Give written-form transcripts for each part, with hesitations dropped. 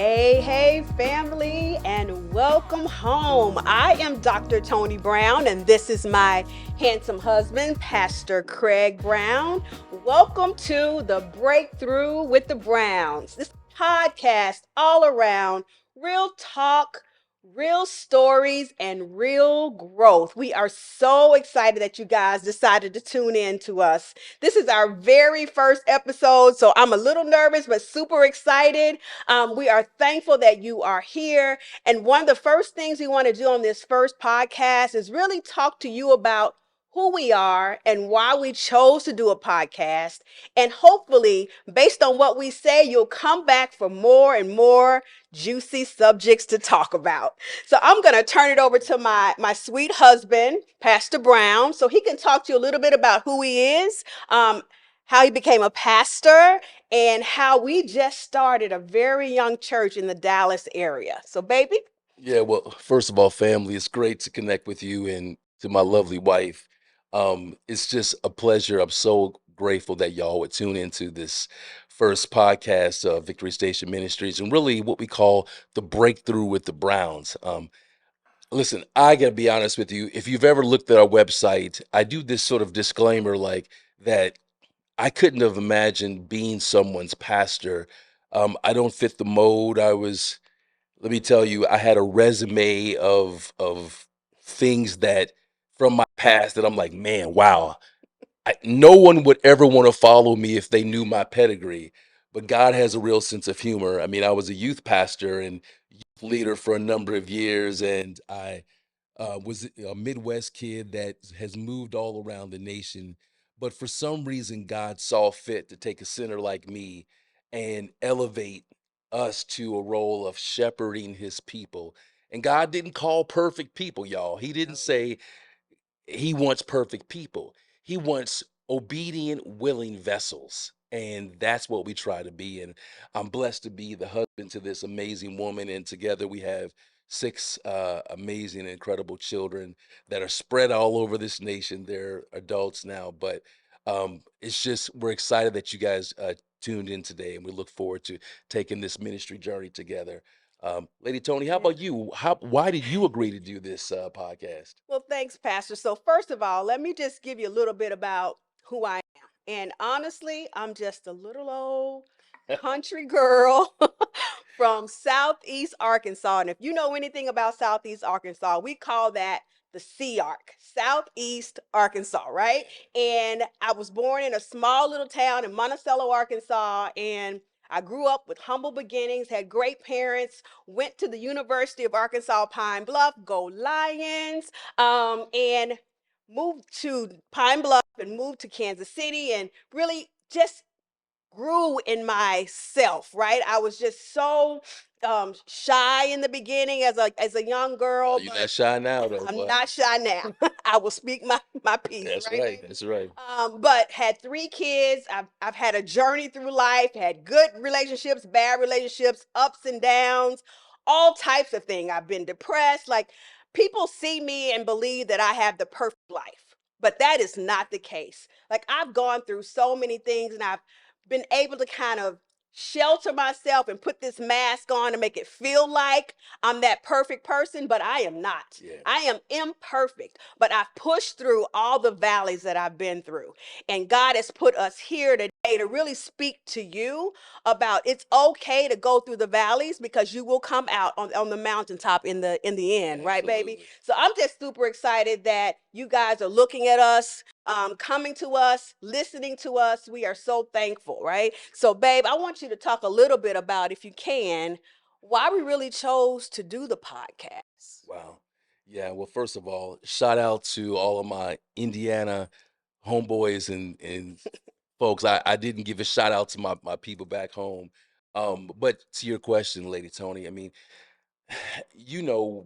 Hey, family, and welcome home. I am Dr. Tony Brown, and this is my handsome husband, Pastor Craig Brown. Welcome to the Breakthrough with the Browns. This podcast all around real talk, real stories, and real growth. We are so excited that you guys decided to tune in to us. This is our very first episode, so I'm a little nervous, but super excited. We are thankful that you are here. And one of the first things we want to do on this first podcast is really talk to you about who we are and why we chose to do a podcast. And hopefully, based on what we say, you'll come back for more and more juicy subjects to talk about. So I'm going to turn it over to my sweet husband, Pastor Brown, so he can talk to you a little bit about who he is, how he became a pastor, and how we just started a very young church in the Dallas area. So, baby. Yeah, well, first of all, family, it's great to connect with you and to my lovely wife. It's just a pleasure. I'm so grateful that y'all would tune into this first podcast of Victory Station Ministries and really what we call the breakthrough with the Browns. Listen, I gotta be honest with you. If you've ever looked at our website, I do this sort of disclaimer like that I couldn't have imagined being someone's pastor. I don't fit the mold. Let me tell you, I had a resume of things that from my past that I'm like, man, wow. No one would ever want to follow me if they knew my pedigree. But God has a real sense of humor. I mean, I was a youth pastor and youth leader for a number of years, and I was a Midwest kid that has moved all around the nation. But for some reason, God saw fit to take a sinner like me and elevate us to a role of shepherding his people. And God didn't call perfect people, y'all. He didn't say he wants perfect people. He wants obedient, willing vessels. And that's what we try to be. And I'm blessed to be the husband to this amazing woman. And together we have six amazing, incredible children that are spread all over this nation. They're adults now, but it's just, we're excited that you guys tuned in today. And we look forward to taking this ministry journey together. Lady Tony, how about you? Why did you agree to do this podcast? Well, thanks, Pastor. So, first of all, let me just give you a little bit about who I am. And honestly, I'm just a little old country girl from Southeast Arkansas. And if you know anything about Southeast Arkansas, we call that the Sea Ark, Southeast Arkansas, right? And I was born in a small little town in Monticello, Arkansas. And I grew up with humble beginnings, had great parents, went to the University of Arkansas Pine Bluff, go Lions, and moved to Pine Bluff and moved to Kansas City and really just grew in myself, right? I was just so shy in the beginning as a young Oh, girl, you're but not shy now, though, I'm but not shy now. I will speak my piece, that's right, right. baby? That's right. But had three kids. I've had a journey through life, had good relationships, bad relationships, ups and downs, all types of things. I've been depressed. Like people see me and believe that I have the perfect life, but that is not the case. Like I've gone through so many things and I've been able to kind of shelter myself and put this mask on to make it feel like I'm that perfect person, but I am not. Yeah. I am imperfect, but I've pushed through all the valleys that I've been through. And God has put us here today to really speak to you about it's okay to go through the valleys because you will come out on the mountaintop in the end, right, baby? Absolutely. So I'm just super excited that you guys are looking at us, coming to us, listening to us. We are so thankful, right? So, babe, I want you to talk a little bit about, if you can, why we really chose to do the podcast. Wow. Yeah. Well, first of all, shout out to all of my Indiana homeboys and folks. I didn't give a shout out to my people back home. But to your question, Lady Tony, I mean,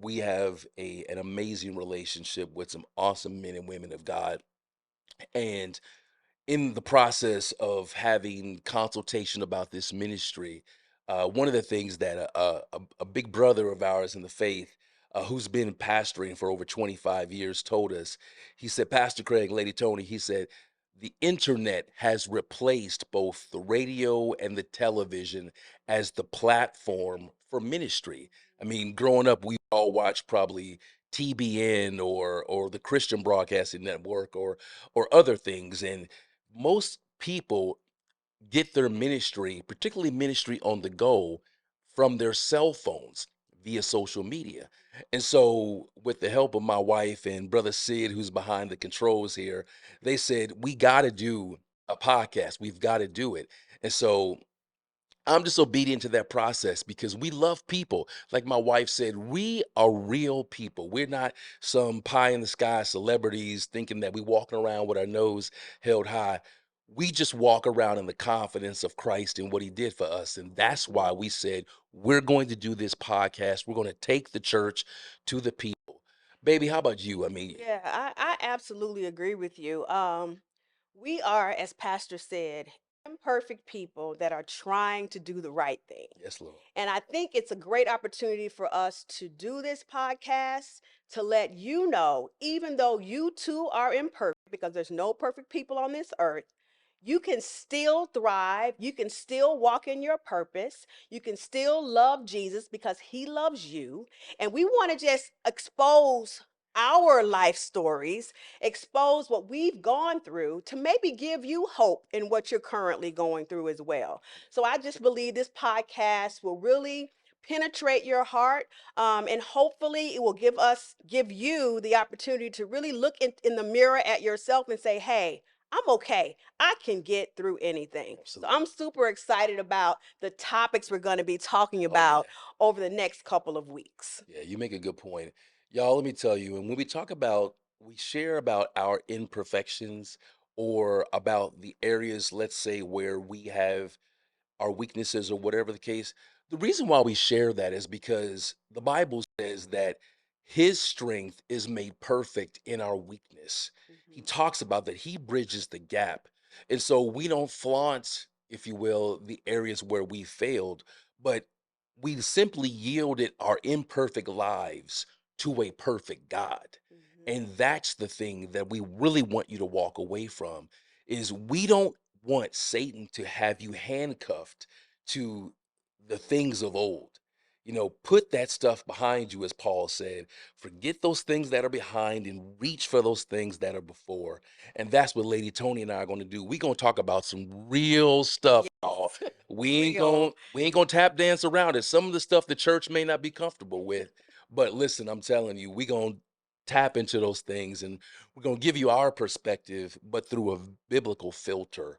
we have an amazing relationship with some awesome men and women of God. And in the process of having consultation about this ministry, one of the things that a big brother of ours in the faith, who's been pastoring for over 25 years, told us, he said, Pastor Craig, Lady Tony, he said, the internet has replaced both the radio and the television as the platform for ministry. I mean, growing up, we all watched probably TBN or the Christian Broadcasting Network or other things, and most people get their ministry, particularly ministry on the go, from their cell phones via social media. And so, with the help of my wife and brother Sid, who's behind the controls here, they said, we got to do a podcast. We've got to do it. And so, I'm just obedient to that process because we love people. Like my wife said, we are real people. We're not some pie in the sky celebrities thinking that we walking around with our nose held high. We just walk around in the confidence of Christ and what he did for us. And that's why we said, we're going to do this podcast. We're going to take the church to the people. Baby, how about you? I mean, Yeah, I absolutely agree with you. We are, as Pastor said, imperfect people that are trying to do the right thing. yes, Lord. And I think it's a great opportunity for us to do this podcast to let you know, even though you too are imperfect, because there's no perfect people on this earth, you can still thrive. You can still walk in your purpose. You can still love Jesus because he loves you. And we want to just expose our life stories, expose what we've gone through to maybe give you hope in what you're currently going through as well. So I just believe this podcast will really penetrate your heart, and hopefully it will give you the opportunity to really look in the mirror at yourself and say, hey, I'm okay. I can get through anything. So Absolutely. I'm super excited about the topics we're going to be talking Oh, yeah. about over the next couple of weeks. Yeah, you make a good point. Y'all, let me tell you, and when we talk about, we share about our imperfections or about the areas, let's say, where we have our weaknesses or whatever the case. The reason why we share that is because the Bible says that his strength is made perfect in our weakness. He Mhm. talks about that he bridges the gap. And so we don't flaunt, if you will, the areas where we failed, but we simply yielded our imperfect lives to a perfect God. Mhm. And that's the thing that we really want you to walk away from is we don't want Satan to have you handcuffed to the things of old. You know, put that stuff behind you, as Paul said. Forget those things that are behind and reach for those things that are before. And that's what Lady Tony and I are going to do. We're going to talk about some real stuff, y'all. Yes. We ain't Real. going we ain't going to tap dance around it. Some of the stuff the church may not be comfortable with, but listen, I'm telling you, we're going to tap into those things and we're going to give you our perspective, but through a biblical filter,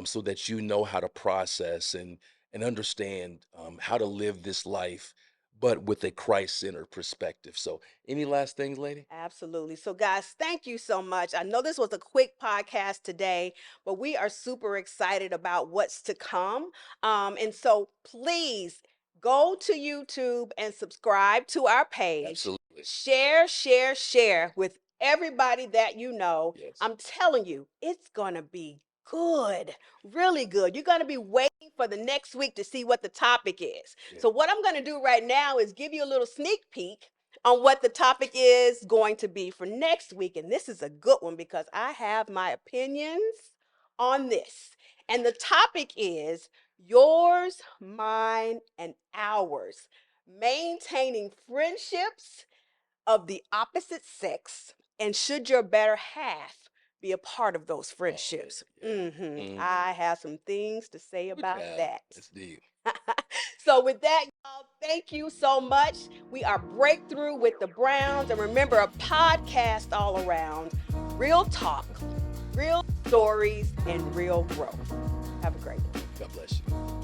so that you know how to process and understand how to live this life, but with a Christ-centered perspective. So, any last things, lady? Absolutely. So, guys, thank you so much. I know this was a quick podcast today, but we are super excited about what's to come. And so, please go to YouTube and subscribe to our page. Absolutely. Share, share, share with everybody that you know. Yes. I'm telling you, it's going to be good, really good. You're going to be waiting for the next week to see what the topic is. Yeah. So, what I'm going to do right now is give you a little sneak peek on what the topic is going to be for next week. And this is a good one because I have my opinions on this. And the topic is yours, mine, and ours. Maintaining friendships of the opposite sex. And should your better half be a part of those Oh man. friendships? Yeah. I have some things to say Ooh, about child. that. That's deep. So with that, y'all, thank you so much. We are Breakthrough with the Browns. And remember, a podcast all around. Real talk, real stories, and real growth. Have a great day. God bless you.